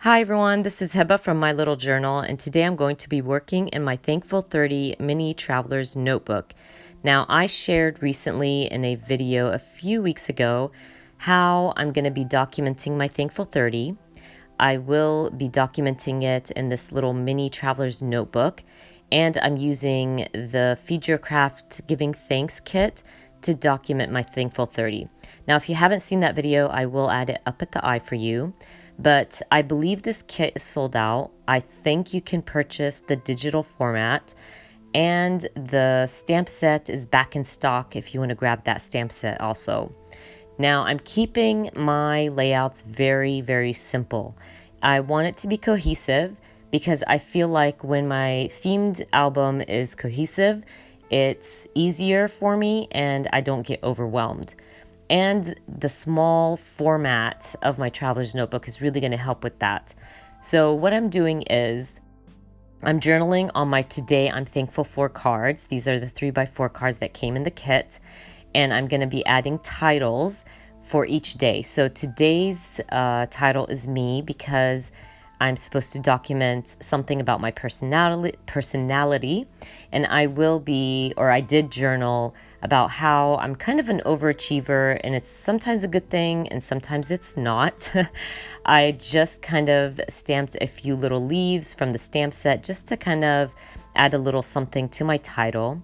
Hi everyone, this is Heba from My Little Journal, and today I'm going to be working in my Thankful 30 Mini Traveler's Notebook. Now, I shared recently in a video a few weeks ago how I'm going to be documenting my Thankful 30. I will be documenting it in this little Mini Traveler's Notebook, and I'm using the Feed Your Craft Giving Thanks kit to document my Thankful 30. Now, if you haven't seen that video, I will add it up at the eye for you. But I believe this kit is sold out. I think you can purchase the digital format, and the stamp set is back in stock if you want to grab that stamp set also. Now, I'm keeping my layouts very, very simple. I want it to be cohesive because I feel like when my themed album is cohesive, it's easier for me and I don't get overwhelmed. And the small format of my traveler's notebook is really going to help with that. So what I'm doing is I'm journaling on my Today I'm Thankful For cards. These are the 3x4 cards that came in the kit. And I'm going to be adding titles for each day. So today's title is me because I'm supposed to document something about my personality, and I did journal about how I'm kind of an overachiever, and it's sometimes a good thing and sometimes it's not. I just kind of stamped a few little leaves from the stamp set just to kind of add a little something to my title.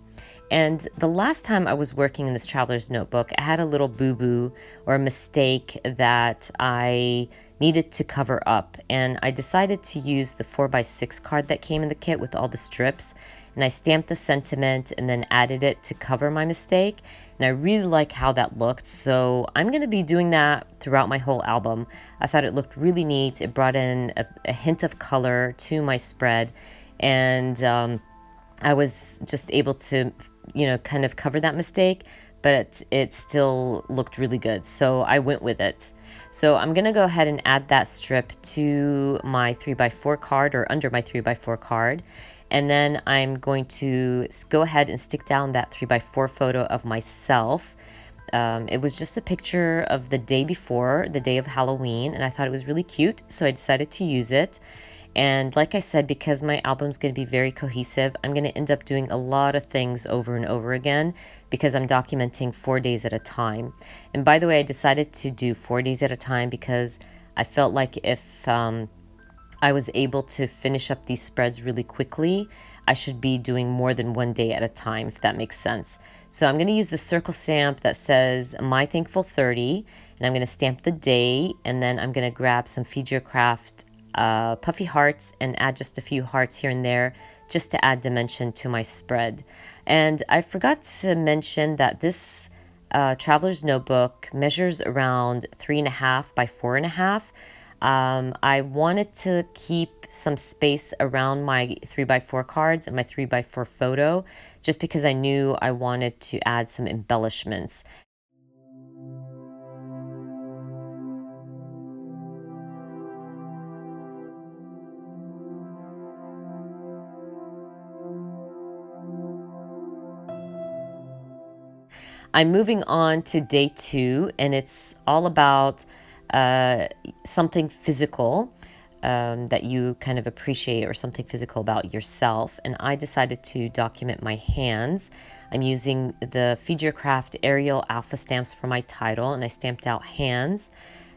And the last time I was working in this traveler's notebook, I had a little boo-boo or a mistake that I needed to cover up. And I decided to use the 4x6 card that came in the kit with all the strips. And I stamped the sentiment and then added it to cover my mistake. And I really like how that looked. So I'm going to be doing that throughout my whole album. I thought it looked really neat. It brought in a hint of color to my spread. And I was just able to kind of cover that mistake, but it still looked really good. So I went with it. So I'm going to go ahead and add that strip to my 3x4 card or under my 3x4 card. And then I'm going to go ahead and stick down that 3x4 photo of myself. It was just a picture of the day before, the day of Halloween, and I thought it was really cute, so I decided to use it. And like I said, because my album's going to be very cohesive, I'm going to end up doing a lot of things over and over again because I'm documenting 4 days at a time. And by the way, I decided to do 4 days at a time because I felt like if I was able to finish up these spreads really quickly, I should be doing more than 1 day at a time, if that makes sense. So I'm going to use the circle stamp that says My Thankful 30, and I'm going to stamp the day, and then I'm going to grab some Feed Your Craft puffy hearts and add just a few hearts here and there just to add dimension to my spread. And I forgot to mention that this traveler's notebook measures around 3.5 by 4.5. I wanted to keep some space around my 3x4 cards and my 3x4 photo just because I knew I wanted to add some embellishments. I'm moving on to day 2, and it's all about something physical that you kind of appreciate, or something physical about yourself. And I decided to document my hands. I'm using the Feed Your Craft Arial Alpha stamps for my title, and I stamped out hands.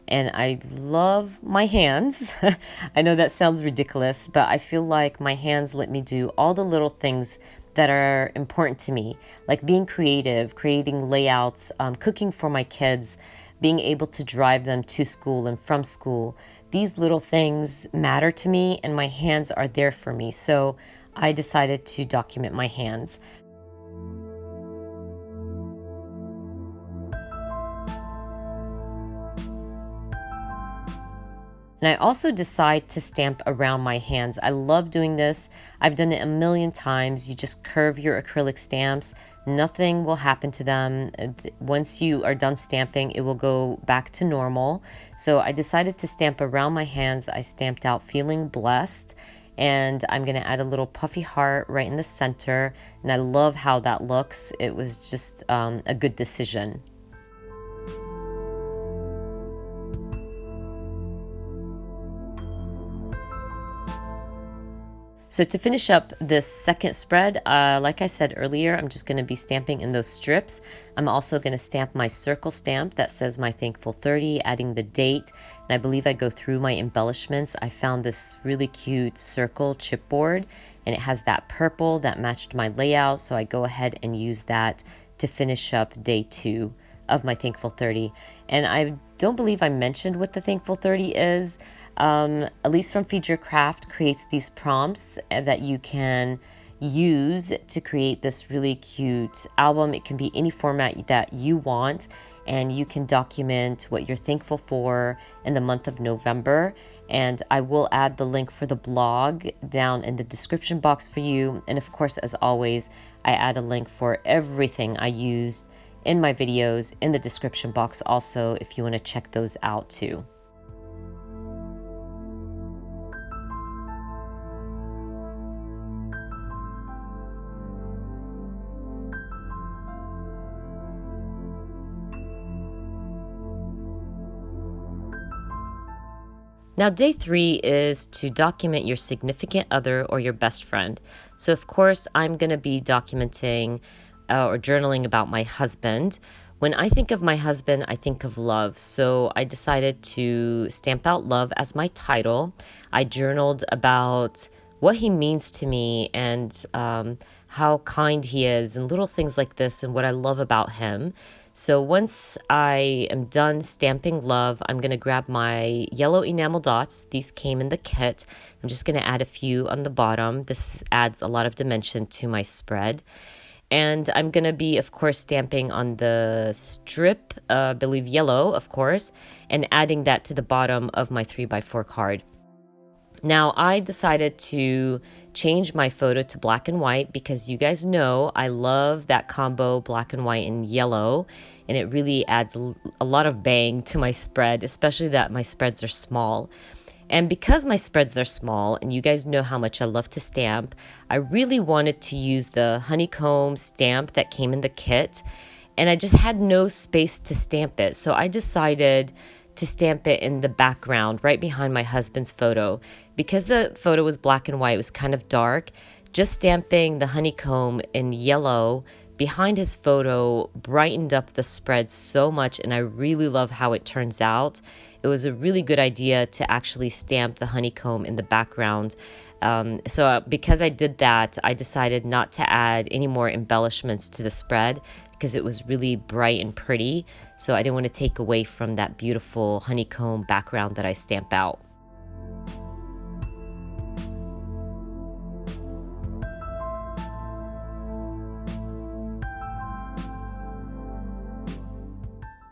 And I love my hands. I know that sounds ridiculous, but I feel like my hands let me do all the little things that are important to me, like being creative, creating layouts, cooking for my kids, being able to drive them to school and from school. These little things matter to me, and my hands are there for me. So I decided to document my hands. And I also decide to stamp around my hands. I love doing this. I've done it a million times. You just curve your acrylic stamps. Nothing will happen to them. Once you are done stamping, it will go back to normal. So I decided to stamp around my hands. I stamped out Feeling Blessed, and I'm going to add a little puffy heart right in the center. And I love how that looks. It was just a good decision. So to finish up this second spread, like I said earlier, I'm just going to be stamping in those strips. I'm also going to stamp my circle stamp that says My Thankful 30, adding the date. And I believe I go through my embellishments. I found this really cute circle chipboard, and it has that purple that matched my layout. So I go ahead and use that to finish up day 2 of my Thankful 30. And I don't believe I mentioned what the Thankful 30 is. Elise from Feed Your Craft creates these prompts that you can use to create this really cute album. It can be any format that you want, and you can document what you're thankful for in the month of November. And I will add the link for the blog down in the description box for you. And of course, as always, I add a link for everything I used in my videos in the description box also, if you want to check those out too. Now, day 3 is to document your significant other or your best friend. So, of course, I'm going to be documenting or journaling about my husband. When I think of my husband, I think of love. So I decided to stamp out love as my title. I journaled about what he means to me and how kind he is and little things like this and what I love about him. So once I am done stamping love, I'm going to grab my yellow enamel dots. These came in the kit. I'm just going to add a few on the bottom. This adds a lot of dimension to my spread. And I'm going to be, of course, stamping on the strip, I believe yellow, of course, and adding that to the bottom of my 3x4 card. Now, I decided to change my photo to black and white because you guys know I love that combo black and white and yellow, and it really adds a lot of bang to my spread, especially that my spreads are small. And because my spreads are small, and you guys know how much I love to stamp, I really wanted to use the honeycomb stamp that came in the kit, and I just had no space to stamp it. So I decided to stamp it in the background right behind my husband's photo. Because the photo was black and white, it was kind of dark, just stamping the honeycomb in yellow behind his photo brightened up the spread so much, and I really love how it turns out. It was a really good idea to actually stamp the honeycomb in the background. Because I did that, I decided not to add any more embellishments to the spread because it was really bright and pretty. So I didn't want to take away from that beautiful honeycomb background that I stamp out.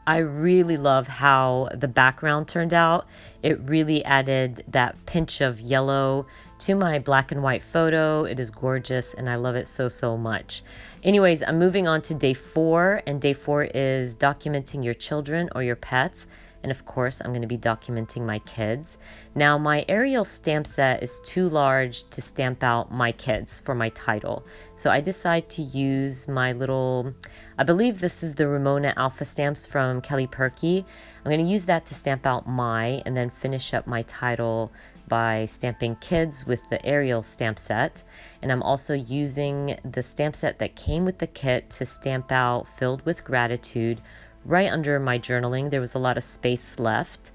I really love how the background turned out. It really added that pinch of yellow to my black and white photo. It is gorgeous and I love it so, so much. Anyways, I'm moving on to day 4, and day 4 is documenting your children or your pets. And of course, I'm going to be documenting my kids. Now, my Arial stamp set is too large to stamp out my kids for my title. So I decide to use my little, I believe this is the Ramona Alpha stamps from Kelly Perky. I'm going to use that to stamp out my, and then finish up my title by stamping kids with the Arial stamp set. And I'm also using the stamp set that came with the kit to stamp out Filled with Gratitude right under my journaling. There was a lot of space left.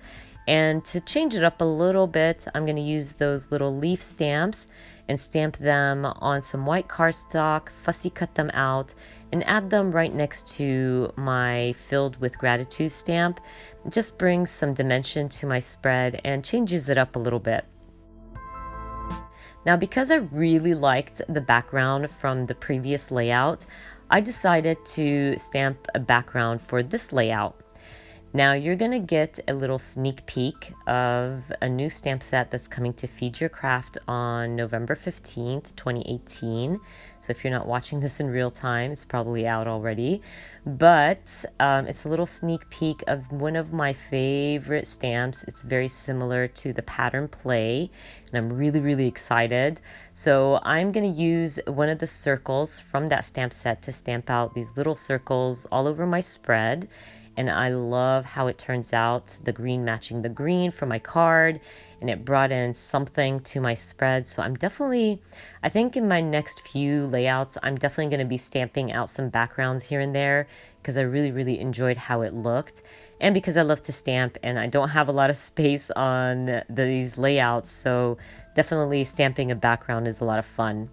And to change it up a little bit, I'm going to use those little leaf stamps and stamp them on some white cardstock, fussy cut them out, and add them right next to my Filled with Gratitude stamp. It just brings some dimension to my spread and changes it up a little bit. Now, because I really liked the background from the previous layout, I decided to stamp a background for this layout. Now you're going to get a little sneak peek of a new stamp set that's coming to Feed Your Craft on November 15th, 2018. So if you're not watching this in real time, it's probably out already. But it's a little sneak peek of one of my favorite stamps. It's very similar to the pattern Play, and I'm really, really excited. So I'm going to use one of the circles from that stamp set to stamp out these little circles all over my spread. and I love how it turns out, the green matching the green for my card, and it brought in something to my spread. So I think in my next few layouts, I'm definitely going to be stamping out some backgrounds here and there because I really enjoyed how it looked. And because I love to stamp and I don't have a lot of space on these layouts, so definitely stamping a background is a lot of fun.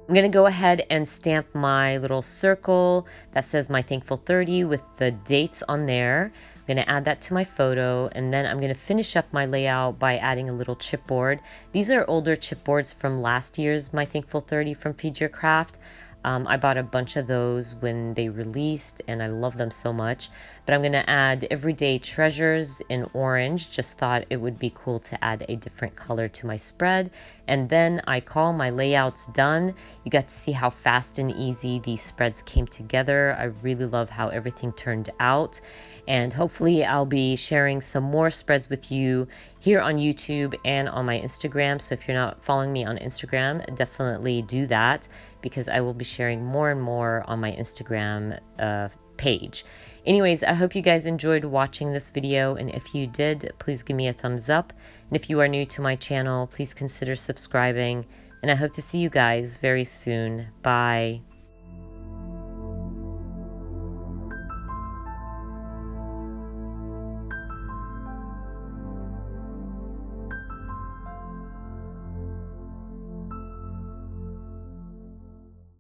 I'm going to go ahead and stamp my little circle that says my Thankful 30 with the dates on there. I'm going to add that to my photo, and then I'm going to finish up my layout by adding a little chipboard. These are older chipboards from last year's My Thankful 30 from Feed Your Craft. I bought a bunch of those when they released and I love them so much. But I'm going to add Everyday Treasures in orange. Just thought it would be cool to add a different color to my spread. And then I call my layouts done. You got to see how fast and easy these spreads came together. I really love how everything turned out. And hopefully I'll be sharing some more spreads with you here on YouTube and on my Instagram. So if you're not following me on Instagram, definitely do that, because I will be sharing more and more on my Instagram page. Anyways, I hope you guys enjoyed watching this video, and if you did, please give me a thumbs up. And if you are new to my channel, please consider subscribing, and I hope to see you guys very soon. Bye.